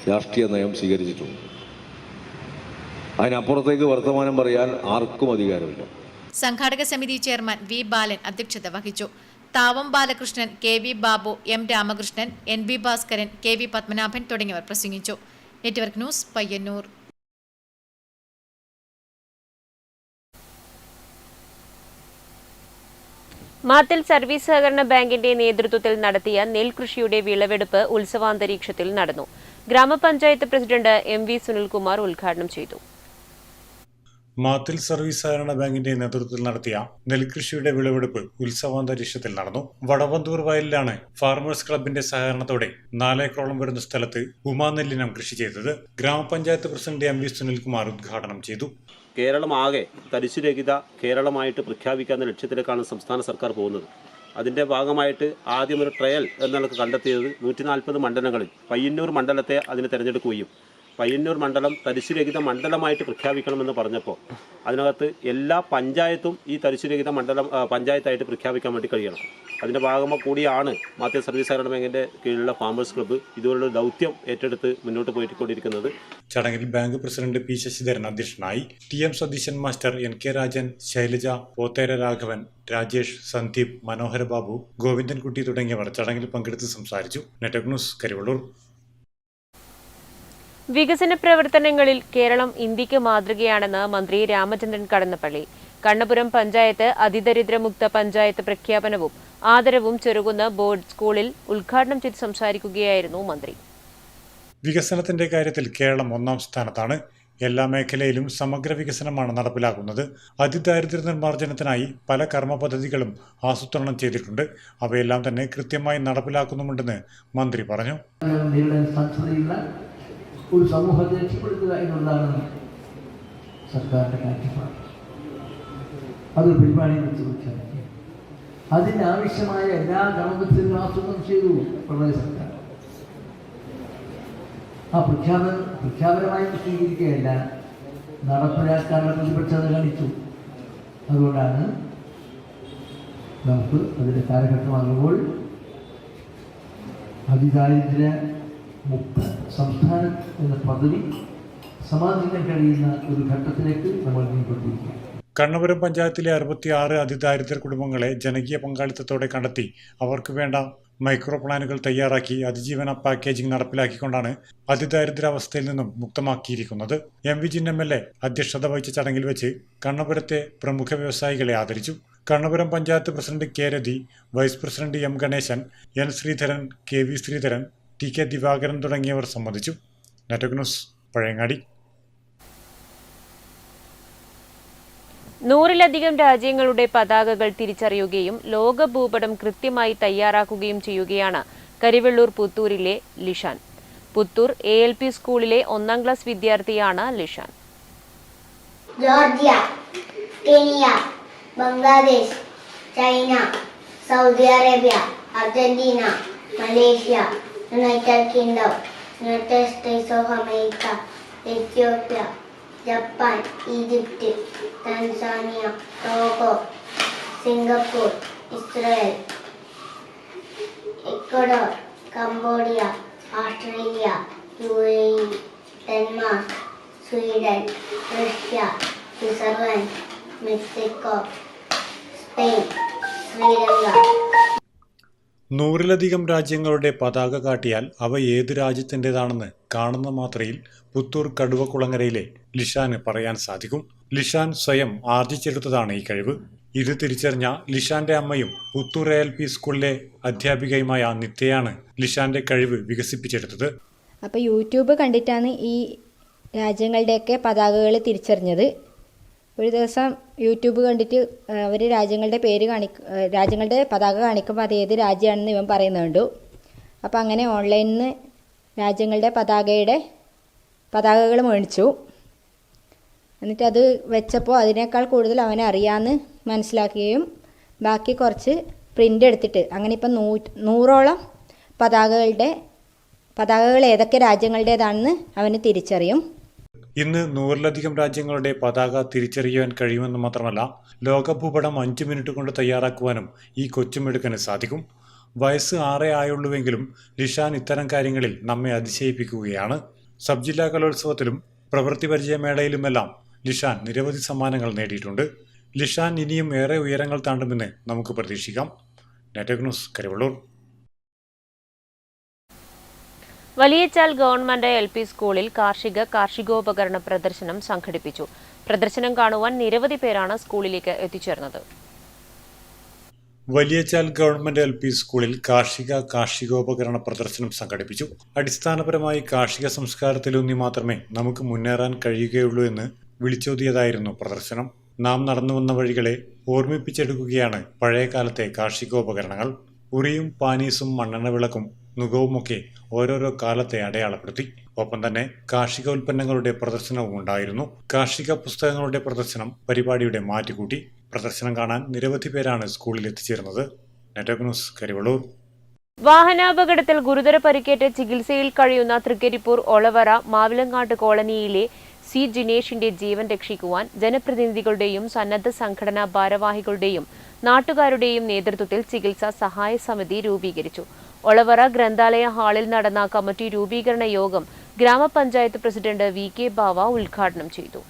രാഷ്ട്രീയ നയം സ്വീകരിച്ചിട്ടുണ്ട്. അതിനപ്പുറത്തേക്ക് വർത്തമാനം പറയാൻ ആർക്കും അധികാരമില്ല. സംഘാടക സമിതി ചെയർമാൻ V ബാലൻ അധ്യക്ഷത വഹിച്ചു. Thavam Balakrishnan, KV Babu, M Ramakrishnan, NB Bhaskaran, KV Padmanabhan തുടങ്ങിയവർ പ്രസംഗിച്ചു. Network news Payyanur. Mathil service സഹകരണ ബാങ്കിന്റെ നേതൃത്വത്തിൽ നടത്തിയ നെൽകൃഷിയുടെ വിളവെടുപ്പ് ഉത്സവാന്തരീക്ഷത്തിൽ നടന്നു. ഗ്രാമപഞ്ചായത്ത് പ്രസിഡന്റ് MV സുനിൽകുമാർ ഉദ്ഘാടനം ചെയ്തു. മാത്തിൽ സർവീസ് സഹകരണ ബാങ്കിന്റെ നേതൃത്വത്തിൽ നടത്തിയ നെൽകൃഷിയുടെ വിളവെടുപ്പ് ഉത്സവാന്തരീക്ഷത്തിൽ നടന്നു. വടവന്തൂർ വയലിലാണ് ഫാർമേഴ്സ് ക്ലബിന്റെ സഹകരണത്തോടെ 4 ഏക്കറോളം വരുന്ന സ്ഥലത്ത് ഉമാനെല്ലിനം കൃഷി ചെയ്തത്. ഗ്രാമപഞ്ചായത്ത് പ്രസിഡന്റ് MV സുനിൽകുമാർ ഉദ്ഘാടനം ചെയ്തു. കേരളമാകെ തരിശുരഹിത കേരളമായിട്ട് പ്രഖ്യാപിക്കാവുന്ന ലക്ഷ്യത്തിലേക്കാണ് സംസ്ഥാന സർക്കാർ പോകുന്നത്. അതിൻ്റെ ഭാഗമായിട്ട് ആദ്യം ഒരു ട്രയൽ എന്നൊക്കെ കണ്ടെത്തിയത് 140 മണ്ഡലങ്ങളിൽ പയ്യന്നൂർ മണ്ഡലത്തെ അതിന് തിരഞ്ഞെടുക്കുകയും പയ്യന്നൂർ മണ്ഡലം തരിശുരഹിത മണ്ഡലമായിട്ട് പ്രഖ്യാപിക്കണമെന്ന് പറഞ്ഞപ്പോൾ അതിനകത്ത് എല്ലാ പഞ്ചായത്തും ഈ തരിശുരഹിത മണ്ഡലം പഞ്ചായത്തായിട്ട് പ്രഖ്യാപിക്കാൻ വേണ്ടി കഴിയണം. അതിൻ്റെ ഭാഗമായി കൂടിയാണ് മാത്യു സർവീസ് സഹകരണ ബാങ്കിൻ്റെ കീഴിലുള്ള ഫാമേഴ്സ് ക്ലബ്ബ് ഇതുപോലുള്ള ദൗത്യം ഏറ്റെടുത്ത് മുന്നോട്ട് പോയിക്കൊണ്ടിരിക്കുന്നത്. ചടങ്ങിൽ ബാങ്ക് പ്രസിഡന്റ് P. ശശിധരൻ അധ്യക്ഷനായി. TM Satheesan master, NK Rajan, Shailaja, Pothera Raghavan, Rajesh, Sandeep, മനോഹര ബാബു, ഗോവിന്ദൻകുട്ടി തുടങ്ങിയവർ ചടങ്ങിൽ പങ്കെടുത്ത് സംസാരിച്ചു. Network news, Karivellur. വികസന പ്രവർത്തനങ്ങളിൽ കേരളം ഇന്ത്യക്ക് മാതൃകയാണെന്ന് മന്ത്രി രാമചന്ദ്രൻ കടന്നപ്പള്ളി. കണ്ണപുരം പഞ്ചായത്ത് അതിദരിദ്രമുക്ത പഞ്ചായത്ത് പ്രഖ്യാപനവും ആദരവും ചെറുകുന്ന ബോർഡ് സ്കൂളിൽ ഉദ്ഘാടനം ചെയ്ത് സംസാരിക്കുകയായിരുന്നു മന്ത്രി. വികസനത്തിന്റെ കാര്യത്തിൽ കേരളം 1ാം സ്ഥാനത്താണ്. എല്ലാ മേഖലയിലും സമഗ്ര വികസനമാണ് നടപ്പിലാക്കുന്നത്. അതിദാരിദ്ര്യ നിർമ്മാർജ്ജനത്തിനായി പല കർമ്മ പദ്ധതികളും ആസൂത്രണം ചെയ്തിട്ടുണ്ട്. അവയെല്ലാം തന്നെ കൃത്യമായി നടപ്പിലാക്കുന്നുമുണ്ടെന്ന് മന്ത്രി പറഞ്ഞു. ഒരു സമൂഹത്തെ രക്ഷപ്പെടുത്തുക എന്നുള്ളതാണ് സർക്കാരിൻ്റെ കാഴ്ചപ്പാട്. അത് പരിപാടി വെച്ച് അതിനാവശ്യമായ എല്ലാ ഗവൺമെന്റുകളും ആസൂത്രണം ചെയ്തു പ്രളയ സർക്കാർ. ആ പ്രഖ്യാപനമായി സ്വീകരിക്കുകയല്ല, നടപ്പിലാക്കാനുള്ള പ്രതിപക്ഷത കാണിച്ചു. അതുകൊണ്ടാണ് നമുക്ക് അതിൻ്റെ കാലഘട്ടമാകുമ്പോൾ അതിദാരിദ്ര്യ മുക്ത സംസ്ഥാനം എന്ന പദവി സമാധിക്കാൻ കഴിയുന്ന ഒരു ഘട്ടത്തിലേക്ക് നമ്മൾ നീങ്ങിക്കൊണ്ടിരിക്കുകയാണ്. കണ്ണപുരം പഞ്ചായത്തിലെ 66 അതിദാരിദ്ര്യ കുടുംബങ്ങളെ ജനകീയ പങ്കാളിത്തത്തോടെ കണ്ടെത്തി അവർക്ക് വേണ്ട മൈക്രോ പ്ലാനുകൾ തയ്യാറാക്കി അതിജീവന പാക്കേജിംഗ് നടപ്പിലാക്കിക്കൊണ്ടാണ് അതിദാരിദ്ര്യാവസ്ഥയിൽ നിന്നും മുക്തമാക്കിയിരിക്കുന്നത്. MV ജിൻ MLA അധ്യക്ഷത വഹിച്ച ചടങ്ങിൽ വെച്ച് കണ്ണപുരത്തെ പ്രമുഖ വ്യവസായികളെ ആദരിച്ചു. Kannapuram panchayat president K. Rathi, vice president M. Ganeshan, N. Sreedharan, KV Sreedharan, TK Divakaran തുടങ്ങിയവർ സംബന്ധിച്ചു. Network news, Pazhayangadi. 100-ലധികം രാജ്യങ്ങളുടെ പതാകകൾ തിരിച്ചറിയുകയും ലോക ഭൂപടം കൃത്യമായി തയ്യാറാക്കുകയും ചെയ്യുകയാണ് കരിവെള്ളൂർ പുത്തൂരിലെ ലിഷാൻ. പുത്തൂർ ALP സ്കൂളിലെ 1ാം ക്ലാസ് വിദ്യാർത്ഥിയാണ് Lishan. Georgia, Kenya, Bangladesh, China, Saudi Arabia, Argentina, Malaysia, United Kingdom, United States of America, Ethiopia, Japan, Egypt, Tanzania, Togo, Singapore, Israel, Ecuador, Cambodia, Australia, UAE, Denmark, Sweden, Russia, Switzerland, Mexico, Spain, Sri Lanka. 100-ലധികം രാജ്യങ്ങളുടെ പതാക കാട്ടിയാൽ അവ ഏത് രാജ്യത്തിൻ്റെതാണെന്ന് കാണുന്ന മാത്രയിൽ പുത്തൂർ കടുവക്കുളങ്ങരയിലെ ലിഷാന് പറയാൻ സാധിക്കും. ലിഷാൻ സ്വയം ആർജിച്ചെടുത്തതാണ് ഈ കഴിവ്. ഇത് തിരിച്ചറിഞ്ഞ ലിഷാന്റെ അമ്മയും പുത്തൂർ ALP സ്കൂളിലെ അധ്യാപികയുമായ നിത്യയാണ് ലിഷാന്റെ കഴിവ് വികസിപ്പിച്ചെടുത്തത്. അപ്പോൾ യൂട്യൂബ് കണ്ടിട്ടാണ് ഈ രാജ്യങ്ങളുടെയൊക്കെ പതാകകൾ തിരിച്ചറിഞ്ഞത്. ഒരു ദിവസം യൂട്യൂബ് കണ്ടിട്ട് അവർ രാജ്യങ്ങളുടെ പതാക കാണിക്കുമ്പോൾ അത് ഏത് രാജ്യമാണെന്ന് ഇവൻ പറയുന്നുണ്ട്. അപ്പോൾ അങ്ങനെ ഓൺലൈനിൽ നിന്ന് രാജ്യങ്ങളുടെ പതാകകൾ മേടിച്ചു. എന്നിട്ട് അത് വെച്ചപ്പോൾ അതിനേക്കാൾ കൂടുതൽ അവനെ അറിയാമെന്ന് മനസ്സിലാക്കുകയും ബാക്കി കുറച്ച് പ്രിൻ്റ് എടുത്തിട്ട് അങ്ങനെ ഇപ്പം 100ഓളം പതാകകൾ ഏതൊക്കെ രാജ്യങ്ങളുടേതാണെന്ന് അവന് തിരിച്ചറിയും. ഇന്ന് 100-ലധികം രാജ്യങ്ങളുടെ പതാക തിരിച്ചറിയാൻ കഴിയുമെന്ന് മാത്രമല്ല ലോക ഭൂപടം 5 മിനിറ്റ് കൊണ്ട് തയ്യാറാക്കുവാനും ഈ കൊച്ചുമെടുക്കന് സാധിക്കും. വയസ്സ് 6 ആയുള്ളൂവെങ്കിലും ലിഷാൻ ഇത്തരം കാര്യങ്ങളിൽ നമ്മെ അതിശയിപ്പിക്കുകയാണ്. സബ് ജില്ലാ കലോത്സവത്തിലും പ്രവൃത്തി പരിചയമേളയിലുമെല്ലാം ലിഷാൻ നിരവധി സമ്മാനങ്ങൾ നേടിയിട്ടുണ്ട്. ലിഷാൻ ഇനിയും ഏറെ ഉയരങ്ങൾ താണ്ടുമെന്ന് നമുക്ക് പ്രതീക്ഷിക്കാം. Network news, Karivellur. Valiyachal government LP സ്കൂളിൽ കാർഷികോപകരണ പ്രദർശനം സംഘടിപ്പിച്ചു. പ്രദർശനം കാണുവാൻ നിരവധി പേരാണ് സ്കൂളിലേക്ക് എത്തിച്ചേർന്നത്. വലിയച്ചാൽ ഗവൺമെന്റ് LP സ്കൂളിൽ കാർഷികോപകരണ പ്രദർശനം സംഘടിപ്പിച്ചു. അടിസ്ഥാനപരമായി കാർഷിക സംസ്കാരത്തിലൂന്നി മാത്രമേ നമുക്ക് മുന്നേറാൻ കഴിയുകയുള്ളൂ എന്ന് വിളിച്ചോതിയതായിരുന്നു പ്രദർശനം. നാം നടന്നു വന്ന വഴികളെ ഓർമ്മിപ്പിച്ചെടുക്കുകയാണ് പഴയകാലത്തെ കാർഷികോപകരണങ്ങൾ. ഉറിയും പാനീസും മണ്ണെണ്ണ വിളക്കും നുകവുമൊക്കെ ഓരോരോ കാലത്തെ അടയാളപ്പെടുത്തി. ഒപ്പം തന്നെ കാർഷിക ഉൽപ്പന്നങ്ങളുടെ പ്രദർശനവും ഉണ്ടായിരുന്നു. കാർഷിക പുസ്തകങ്ങളുടെ പ്രദർശനം പരിപാടിയുടെ മാറ്റുകൂട്ടി. പ്രദർശനം കാണാൻ നിരവധി പേരാണ് സ്കൂളിൽ എത്തിച്ചേർന്നത്. Network news, Karivellur. വാഹനാപകടത്തിൽ ഗുരുതര പരിക്കേറ്റ് ചികിത്സയിൽ കഴിയുന്ന തൃക്കരിപ്പൂർ ഒളവറ മാവിലങ്ങാട്ട് കോളനിയിലെ സി ജിനേഷിന്റെ ജീവൻ രക്ഷിക്കുവാൻ ജനപ്രതിനിധികളുടെയും സന്നദ്ധ സംഘടനാ ഭാരവാഹികളുടെയും നാട്ടുകാരുടെയും നേതൃത്വത്തിൽ ചികിത്സാ സഹായ സമിതി രൂപീകരിച്ചു. ഒളവറ ഗ്രന്ഥാലയ ഹാളിൽ നടന്ന കമ്മിറ്റി രൂപീകരണ യോഗം ഗ്രാമപഞ്ചായത്ത് പ്രസിഡന്റ് വി.കെ. ബാവ ഉദ്ഘാടനം ചെയ്തു.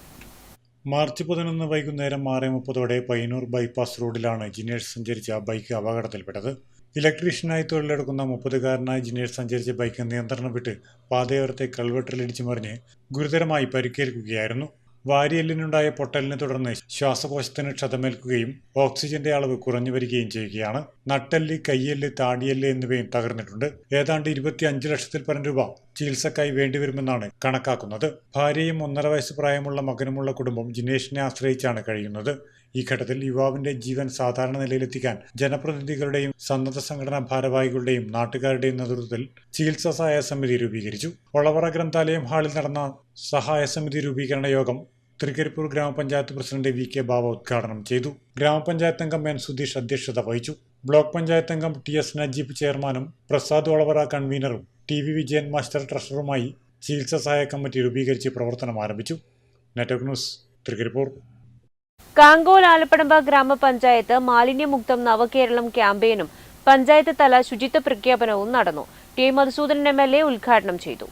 മാർച്ച് 11 വൈകുന്നേരം 6:30 പയ്യന്നൂർ ബൈപ്പാസ് റോഡിലാണ് ജിനേഷ് സഞ്ചരിച്ച ബൈക്ക് അപകടത്തിൽപ്പെട്ടത്. ഇലക്ട്രീഷ്യനായി തൊഴിലെടുക്കുന്ന 30-കാരനായ ജിനേഷ് സഞ്ചരിച്ച ബൈക്ക് നിയന്ത്രണം വിട്ട് പാതയോരത്തെ കൾവെട്ടിലിടിച്ചു മറിഞ്ഞ് ഗുരുതരമായി പരിക്കേൽക്കുകയായിരുന്നു. വാരിയെല്ലിനുണ്ടായ പൊട്ടലിനെ തുടർന്ന് ശ്വാസകോശത്തിന് ക്ഷതമേൽക്കുകയും ഓക്സിജന്റെ അളവ് കുറഞ്ഞു വരികയും ചെയ്യുകയാണ്. നട്ടെല്ല്, കയ്യെല്ല്, താടിയെല്ല് എന്നിവയും തകർന്നിട്ടുണ്ട്. ഏതാണ്ട് 25 ലക്ഷത്തിൽ പരം രൂപ ചികിത്സക്കായി വേണ്ടിവരുമെന്നാണ് കണക്കാക്കുന്നത്. ഭാര്യയും 1.5 വയസ്സ് പ്രായമുള്ള മകനുമുള്ള കുടുംബം ജിനേഷിനെ ആശ്രയിച്ചാണ് കഴിയുന്നത്. ഈ ഘട്ടത്തിൽ യുവാവിന്റെ ജീവൻ സാധാരണ നിലയിലെത്തിക്കാൻ ജനപ്രതിനിധികളുടെയും സന്നദ്ധ സംഘടനാ ഭാരവാഹികളുടെയും നാട്ടുകാരുടെയും നേതൃത്വത്തിൽ ചികിത്സാ സഹായ സമിതി രൂപീകരിച്ചു. ഒളവറ ഗ്രന്ഥാലയം ഹാളിൽ നടന്ന സഹായ സമിതി രൂപീകരണ യോഗം തൃക്കരിപ്പൂർ ഗ്രാമപഞ്ചായത്ത് പ്രസിഡന്റ് വി.കെ. ബാവ ഉദ്ഘാടനം ചെയ്തു. ഗ്രാമപഞ്ചായത്ത് അംഗം എൻ സുധീഷ് അധ്യക്ഷത വഹിച്ചു. ബ്ലോക്ക് പഞ്ചായത്ത് അംഗം ടി.എസ്. നജീബ് ചെയർമാനും പ്രസാദ് ഒളവറ കൺവീനറും ടി.വി. വിജയൻ മാസ്റ്റർ ട്രഷററുമായി ചികിത്സാ സഹായ കമ്മിറ്റി രൂപീകരിച്ച് പ്രവർത്തനം ആരംഭിച്ചു. Network news, Trikaripur. കാങ്കോൽ ആലപ്പടമ്പ ഗ്രാമപഞ്ചായത്ത് മാലിന്യമുക്തം നവകേരളം ക്യാമ്പയിനും പഞ്ചായത്ത് തല ശുചിത്വ പ്രഖ്യാപനവും നടന്നു. ടി. മധുസൂദനൻ എം.എൽ.എ. ഉദ്ഘാടനം ചെയ്തു.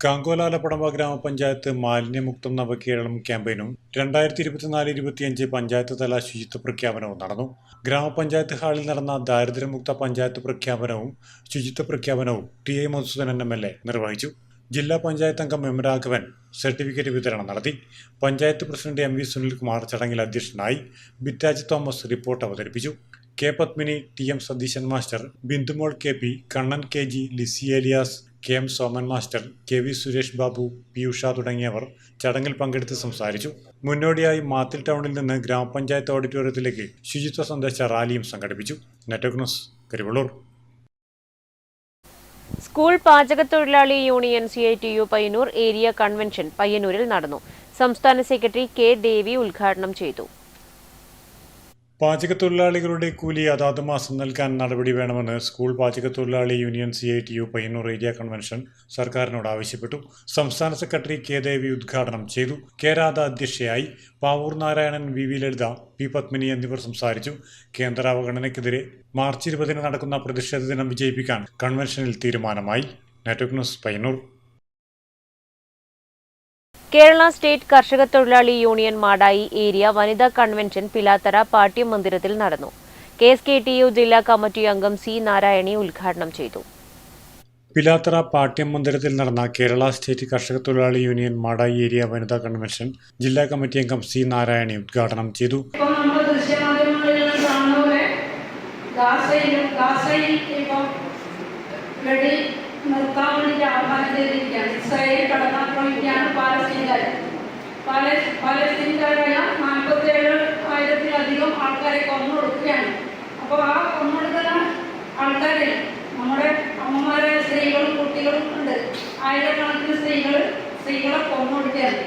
കാങ്കോൽ ആലപ്പടമ്പ ഗ്രാമപഞ്ചായത്ത് മാലിന്യമുക്തം നവകേരളം ക്യാമ്പയിനും 2024-25 പഞ്ചായത്ത് തല ശുചിത്വ പ്രഖ്യാപനവും നടന്നു. ഗ്രാമപഞ്ചായത്ത് ഹാളിൽ നടന്ന ദാരിദ്ര്യമുക്ത പഞ്ചായത്ത് പ്രഖ്യാപനവും ശുചിത്വ പ്രഖ്യാപനവും ടി. മധുസൂദനൻ എം.എൽ.എ. നിർവഹിച്ചു. ജില്ലാ പഞ്ചായത്ത് അംഗം എം. രാഘവൻ സർട്ടിഫിക്കറ്റ് വിതരണം നടത്തി. Panchayat president M. V. Sunilkumar ചടങ്ങിൽ അധ്യക്ഷനായി. ബിറ്റാജ് തോമസ് റിപ്പോർട്ട് അവതരിപ്പിച്ചു. K. Padmini, T. M. Satheesan master, Bindumol K P., Kannan K G., Lissy Elias, K. M. Soman master, K. V. Suresh Babu, P. Usha തുടങ്ങിയവർ ചടങ്ങിൽ പങ്കെടുത്ത് സംസാരിച്ചു. മുന്നോടിയായി മാത്തിൽ ടൗണിൽ നിന്ന് ഗ്രാമപഞ്ചായത്ത് ഓഡിറ്റോറിയത്തിലേക്ക് ശുചിത്വ സന്ദേശ റാലിയും സംഘടിപ്പിച്ചു. Network news, Karivellur. സ്കൂൾ പാചകത്തൊഴിലാളി union CITU Payyanur area convention പയ്യന്നൂരിൽ നടന്നു. സംസ്ഥാന സെക്രട്ടറി കെ. ദേവി ഉദ്ഘാടനം ചെയ്തു. പാചകത്തൊഴിലാളികളുടെ കൂലി അതാത് മാസം നൽകാൻ നടപടി വേണമെന്ന് സ്കൂൾ പാചകത്തൊഴിലാളി union CITU Payyanur area convention സർക്കാരിനോട് ആവശ്യപ്പെട്ടു. സംസ്ഥാന സെക്രട്ടറി കെ. ദേവി ഉദ്ഘാടനം ചെയ്തു. കെ. രാധ അധ്യക്ഷയായി. പാവൂർ നാരായണൻ, വി. ലളിത, പി. പത്മിനി എന്നിവർ സംസാരിച്ചു. കേന്ദ്ര അവഗണനയ്ക്കെതിരെ മാർച്ച് 20 നടക്കുന്ന പ്രതിഷേധ ദിനം വിജയിപ്പിക്കാൻ കൺവെൻഷനിൽ തീരുമാനമായി. Network news, Payyanur. Kerala state കർഷക തൊഴിലാളി യൂണിയൻ മാടായി ഏരിയ വനിതാ കൺവെൻഷൻ പിലാത്തറ പാട്യം മന്ദിരത്തിൽ നടന്നു. KSKTU ജില്ലാ കമ്മിറ്റി അംഗം സി. നാരായണി ഉദ്ഘാടനം ചെയ്തു. പിലാത്തറ പാട്യം മന്ദിരത്തിൽ നടന്ന കേരള സ്റ്റേറ്റ് കർഷക തൊഴിലാളി യൂണിയൻ മാടായി ഏരിയ വനിതാ കൺവെൻഷൻ ജില്ലാ കമ്മിറ്റി അംഗം സി. നാരായണി ഉദ്ഘാടനം ചെയ്തു. നിർത്താൻ വേണ്ടിയിട്ട് ആഹ്വാനം ചെയ്തിരിക്കുകയാണ്. ഇസ്രായേൽ കടന്നാക്രമിക്കുകയാണ് പാലസ്തീൻകാരായ 47,000-ത്തിലധികം ആൾക്കാരെ കൊന്നൊടുക്കുകയാണ്. അപ്പോൾ ആ കൊന്നൊടുക്കുന്ന ആൾക്കാരിൽ നമ്മുടെ അമ്മമാരെ, സ്ത്രീകളും കുട്ടികളും ഉണ്ട്. ആയിരക്കണക്കിന് സ്ത്രീകളെ കൊന്നൊടുക്കുകയാണ്.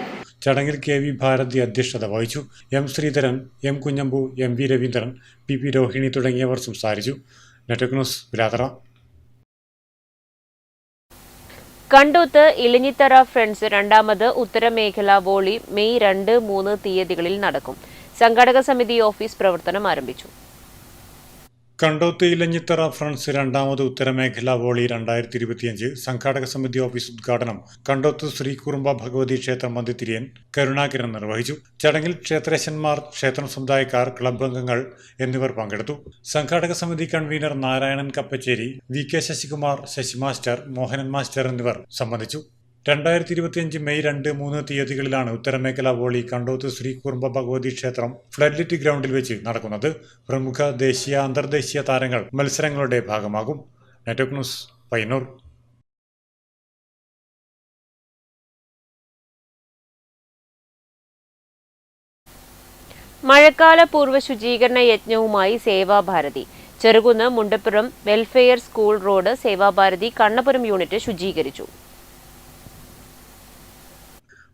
ചടങ്ങിൽ കെ. വി. ഭാരതി അധ്യക്ഷത വഹിച്ചു. M. Sreedharan, M. Kunhambu, M. V. Raveendran, P. P. Rohini തുടങ്ങിയവർ സംസാരിച്ചു. Network news, Pilathara. Kandoth Elanjithara friends രണ്ടാമത് ഉത്തരമേഖല വോളി മെയ് 2, 3 തീയതികളിൽ നടക്കും. സംഘാടക സമിതി ഓഫീസ് പ്രവർത്തനം ആരംഭിച്ചു. കണ്ടോത്ത് ഇലഞ്ഞിത്തറ ഫ്രണ്ട്സ് രണ്ടാമത് ഉത്തരമേഖല വോളി 2025 സംഘാടക സമിതി ഓഫീസ് ഉദ്ഘാടനം കണ്ടോത്ത് ശ്രീ കുറുമ്പ ഭഗവതി ക്ഷേത്ര മന്ദിതിരിയൻ കരുണാകരൻ നിർവഹിച്ചു. ചടങ്ങിൽ ക്ഷേത്രേശന്മാർ, ക്ഷേത്രം സമുദായക്കാർ, ക്ലബ് അംഗങ്ങൾ എന്നിവർ പങ്കെടുത്തു. സംഘാടക സമിതി convener Narayanan Kappacheri, V. K. Sasikumar, Sasi master, Mohanan master എന്നിവർ സംബന്ധിച്ചു. 2025 മെയ് 2, 3 തീയതികളിലാണ് ഉത്തരമേഖല വോളി കണ്ടോത്ത് ശ്രീ കുറുമ്പ ഭഗവതി ക്ഷേത്രം ഫ്ലഡ്ലിറ്റ് ഗ്രൗണ്ടിൽ വെച്ച് നടക്കുന്നത്. പ്രമുഖ ദേശീയ, അന്തർദേശീയ താരങ്ങൾ മത്സരങ്ങളുടെ ഭാഗമാകും. Network news Payyanur. മഴക്കാല പൂർവ്വ ശുചീകരണ യജ്ഞവുമായി Sevabharathi. Cherukunnu Mundappuram welfare school road Sevabharathi Kannapuram unit ശുചീകരിച്ചു.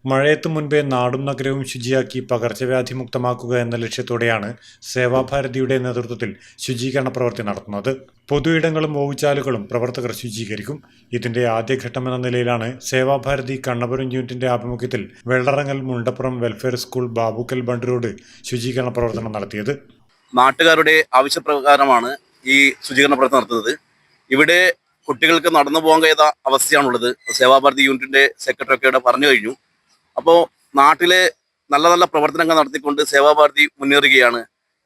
മഴയത്തു മുൻപേ നാടും നഗരവും ശുചിയാക്കി പകർച്ചവ്യാധി മുക്തമാക്കുക എന്ന ലക്ഷ്യത്തോടെയാണ് സേവാഭാരതിയുടെ നേതൃത്വത്തിൽ ശുചീകരണ പ്രവൃത്തി നടത്തുന്നത്. പൊതുയിടങ്ങളും ഓവുചാലുകളും പ്രവർത്തകർ ശുചീകരിക്കും. ഇതിന്റെ ആദ്യഘട്ടമെന്ന നിലയിലാണ് സേവാഭാരതി കണ്ണപുരം യൂണിറ്റിന്റെ ആഭിമുഖ്യത്തിൽ വെള്ളറങ്ങൽ മുണ്ടപ്പുറം വെൽഫെയർ സ്കൂൾ ബാബുക്കൽ ബണ്ട് റോഡ് ശുചീകരണ പ്രവർത്തനം നടത്തിയത്. നാട്ടുകാരുടെ ആവശ്യപ്രകാരമാണ് ഈ ശുചീകരണ പ്രവർത്തനം നടത്തുന്നത്. ഇവിടെ കുട്ടികൾക്ക് നടന്നു പോകാൻ കഴിയാത്ത അവസ്ഥയാണുള്ളത്. സേവാഭാരതി യൂണിറ്റിന്റെ സെക്രട്ടറി ഒക്കെ ഇവിടെ പറഞ്ഞു കഴിഞ്ഞു. അപ്പോൾ നാട്ടിലെ നല്ല നല്ല പ്രവർത്തനങ്ങൾ നടത്തിക്കൊണ്ട് സേവാഭാരതി മുന്നേറുകയാണ്.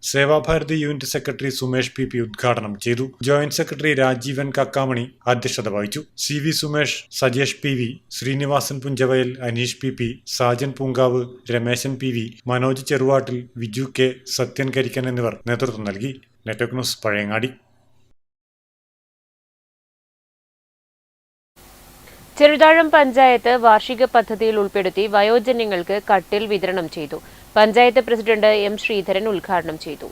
Sevabharathi unit secretary Sumesh P ഉദ്ഘാടനം ചെയ്തു. ജോയിന്റ് സെക്രട്ടറി രാജീവൻ കക്കാമണി അധ്യക്ഷത വഹിച്ചു. CV Sumesh, Sajesh PV, Sreenivasan Punchavayal, Aneesh PP, Sajan Poonkavu, Rameshan PV, Manoj Cheruvattil, Viju K, Sathyan കരിക്കൻ എന്നിവർ നേതൃത്വം നൽകി. Network news Pazhayangadi. ചെറുതാഴം പഞ്ചായത്ത് വാർഷിക പദ്ധതിയിൽ ഉൾപ്പെടുത്തി വയോജനങ്ങൾക്ക് കട്ടിൽ വിതരണം ചെയ്തു. പഞ്ചായത്ത് പ്രസിഡന്റ് M ശ്രീധരൻ ഉദ്ഘാടനം ചെയ്തു.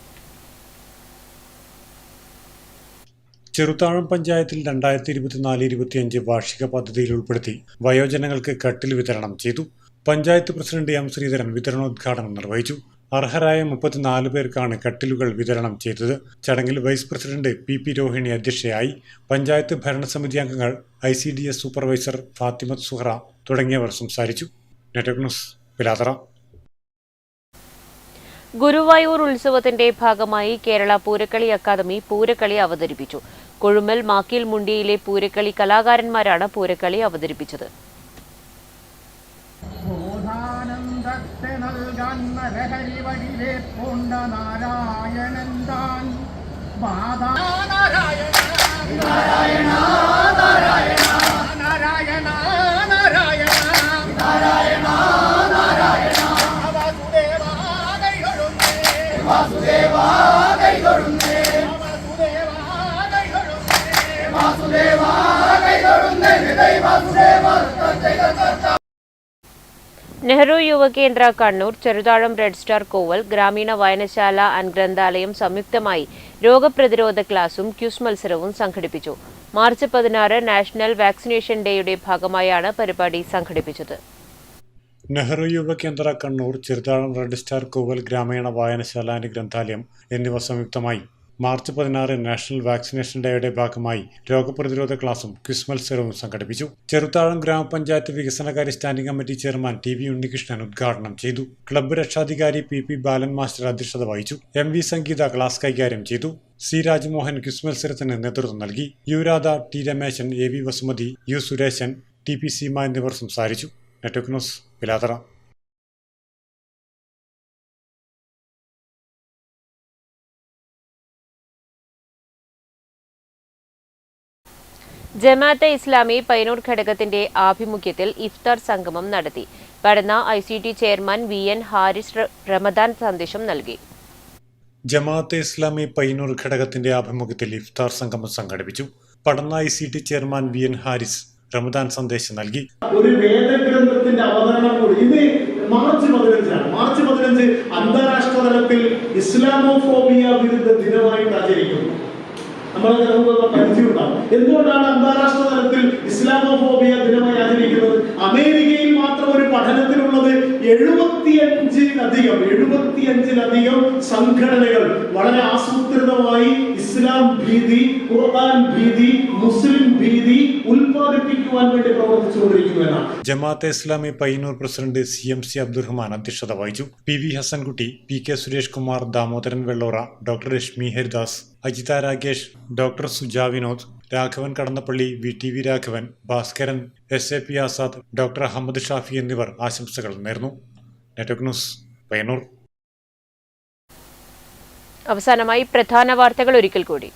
ചെറുതാഴം പഞ്ചായത്തിൽ 2024-25 വാർഷിക പദ്ധതിയിൽ ഉൾപ്പെടുത്തി വയോജനങ്ങൾക്ക് കട്ടിൽ വിതരണം ചെയ്തു. പഞ്ചായത്ത് പ്രസിഡന്റ് M ശ്രീധരൻ വിതരണോദ്ഘാടനം നിർവഹിച്ചു. അർഹരായ 34 പേർക്കാണ് കട്ടിലുകൾ വിതരണം ചെയ്തത്. ചടങ്ങിൽ വൈസ് പ്രസിഡന്റ് PP രോഹിണി അധ്യക്ഷയായി. പഞ്ചായത്ത് ഭരണസമിതി അംഗങ്ങൾ, ICDS സൂപ്പർവൈസർ ഫാത്തിമത്ത് സുഹറ തുടങ്ങിയവർ സംസാരിച്ചു. Network news Pilathara. ഗുരുവായൂർ ഉത്സവത്തിന്റെ ഭാഗമായി കേരള പൂരക്കളി അക്കാദമി പൂരക്കളി അവതരിപ്പിച്ചു. കൊഴുമൽ മാക്കിൽ മുണ്ടിയിലെ പൂരക്കളി കലാകാരന്മാരാണ് പൂരക്കളി അവതരിപ്പിച്ചത്. നെഹ്റു യുവകേന്ദ്ര കണ്ണൂർ, ചെറുതാഴം റെഡ് സ്റ്റാർ കോവൽ, ഗ്രാമീണ വായനശാല ആൻഡ് ഗ്രന്ഥാലയം സംയുക്തമായി രോഗപ്രതിരോധ ക്ലാസും ക്യൂസ് മത്സരവും സംഘടിപ്പിച്ചു. മാർച്ച് 16 നാഷണൽ വാക്സിനേഷൻ ഡേയുടെ ഭാഗമായാണ് പരിപാടി സംഘടിപ്പിച്ചത്. നെഹ്റു യുവകേന്ദ്ര കണ്ണൂർ, ചെറുതാഴം റെഡ് സ്റ്റാർ കോവൽ, ഗ്രാമീണ വായനശാല ആൻഡ് ഗ്രന്ഥാലയം എന്നിവ സംയുക്തമായി മാർച്ച് 16 നാഷണൽ വാക്സിനേഷൻ ഡേയുടെ ഭാഗമായി രോഗപ്രതിരോധ ക്ലാസും ക്വിസ് മത്സരവും സംഘടിപ്പിച്ചു. ചെറുതാഴം ഗ്രാമപഞ്ചായത്ത് വികസനകാര്യ standing committee chairman TV Unnikrishnan ഉദ്ഘാടനം ചെയ്തു. ക്ലബ്ബ് രക്ഷാധികാരി PP ബാലൻ മാസ്റ്റർ അധ്യക്ഷത വഹിച്ചു. MV സംഗീത ക്ലാസ് കൈകാര്യം ചെയ്തു. C രാജ്മോഹൻ ക്വിസ് മത്സരത്തിന് നേതൃത്വം നൽകി. U Radha, T Rameshan, AV Vasumathi, U Sureshan, TP Seema എന്നിവർ സംസാരിച്ചു. Network news Pilathara. ജമാഅത്തെ ഇസ്ലാമി പയ്യന്നൂർ ഘടകത്തിന്റെ ആഭിമുഖ്യത്തിൽ ഇഫ്താർ സംഗമം നടത്തി. Padanna ICT chairman VN Haris Ramadan സന്ദേശം നൽകി. ജമാഅത്തെ ഇസ്ലാമി പയ്യന്നൂർ ഘടകത്തിന്റെ ആഭിമുഖ്യത്തിൽ ഇഫ്താർ സംഗമം സംഘടിപ്പിച്ചു. Padanna ICT chairman VN Haris Ramadan സന്ദേശം നൽകി. ഒരു വേദഗ്രന്ഥത്തിന്റെ അവതരണം കൂടി ഇത് മാർച്ച് 15 മാർച്ച് 15 അന്താരാഷ്ട്ര തലത്തിൽ ഇസ്ലാമോഫോബിയ വിരുദ്ധ ദിനമായിട്ട് ആചരിക്കുന്നു. നമ്മളൊക്കെ നമുക്ക് പരിചയമുണ്ടാകും. എന്തുകൊണ്ടാണ് അന്താരാഷ്ട്ര തലത്തിൽ ഇസ്ലാമോഫോബിയ ദിനമായി ആചരിക്കുന്നത്? അമേരിക്കയിൽ മാത്രം ഒരു പഠനത്തിലുള്ളത് 75-ലധികം സംഘടനകൾ വളരെ ആസൂത്രിതമായി ഇസ്ലാം ഭീതി, ഖുർആൻ ഭീതി, മുസ്ലിം ഭീതി ഉൽപ്പാദിപ്പിക്കുവാൻ വേണ്ടി പ്രവർത്തിച്ചുകൊണ്ടിരിക്കുന്നതാണ്. ജമാഅത്തെ ഇസ്ലാമി പയ്യന്നൂർ പ്രസിഡന്റ് CMC അബ്ദുറഹ്മാൻ അധ്യക്ഷത വഹിച്ചു. PV Hassankutty, PK Suresh Kumar, Damodaran Vellora, doctor Reshmi Haridas, Ajitha Rakesh, doctor Suja Vinod, Raghavan Kadannappally, VTV Raghavan, Bhaskaran, SAP Azad, doctor Ahammed Shafi എന്നിവർ ആശംസകൾ നേർന്നു. Network news Payyanur. അവസാനമായി പ്രധാന വാർത്തകൾ ഒരിക്കൽ കൂടി.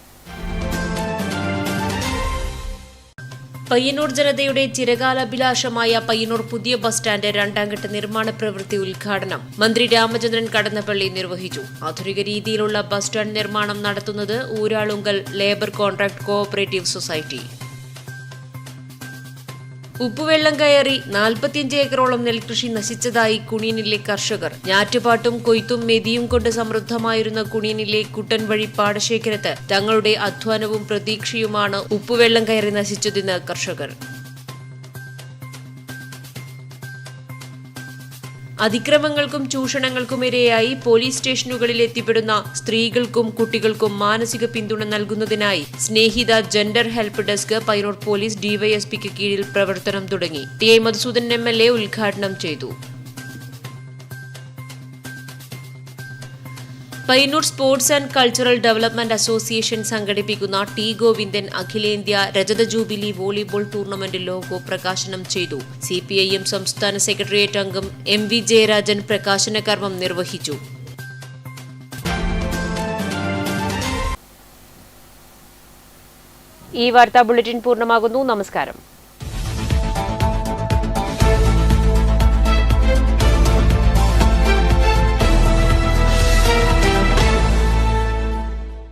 പയ്യന്നൂർ ജനതയുടെ ചിരകാലാഭിലാഷമായ പയ്യന്നൂർ പുതിയ ബസ് സ്റ്റാൻഡ് രണ്ടാംഘട്ട നിർമ്മാണ പ്രവൃത്തി ഉദ്ഘാടനം മന്ത്രി രാമചന്ദ്രൻ കടന്നപ്പള്ളി നിർവഹിച്ചു. ആധുനിക രീതിയിലുള്ള ബസ് സ്റ്റാൻഡ് നിർമ്മാണം നടത്തുന്നത് Uralungal labour contract cooperative society. ഉപ്പുവെള്ളം കയറി 45 ഏക്കറോളം നെൽകൃഷി നശിച്ചതായി കുണിയനിലെ കർഷകർ. ഞാറ്റുപാട്ടും കൊയ്ത്തും മെതിയും കൊണ്ട് സമൃദ്ധമായിരുന്ന കുണിയനിലെ കുട്ടൻവഴി പാടശേഖരത്ത് തങ്ങളുടെ അധ്വാനവും പ്രതീക്ഷയുമാണ് ഉപ്പുവെള്ളം കയറി നശിച്ചതെന്ന് കർഷകർ. അതിക്രമങ്ങൾക്കും ചൂഷണങ്ങൾക്കുമിരയായി പോലീസ് സ്റ്റേഷനുകളിൽ എത്തിപ്പെടുന്ന സ്ത്രീകൾക്കും കുട്ടികൾക്കും മാനസിക പിന്തുണ നൽകുന്നതിനായി Snehitha gender help desk Payyanur police ഡിവൈഎസ്പിക്ക് കീഴിൽ പ്രവർത്തനം തുടങ്ങി. ടി. ഐ. മധുസൂദൻ MLA ഉദ്ഘാടനം ചെയ്തു. Payyanur sports and cultural development association സംഘടിപ്പിക്കുന്ന ടി. ഗോവിന്ദൻ അഖിലേന്ത്യാ രജത ജൂബിലി വോളിബോൾ ടൂർണമെന്റ് ലോഗോ പ്രകാശനം ചെയ്തു. CPIM സംസ്ഥാന സെക്രട്ടേറിയറ്റ് അംഗം MV ജയരാജൻ പ്രകാശന കർമ്മം നിർവഹിച്ചു. ഈ വാർത്താ ബുള്ളറ്റിൻ പൂർണ്ണമാകുന്നു. നമസ്കാരം.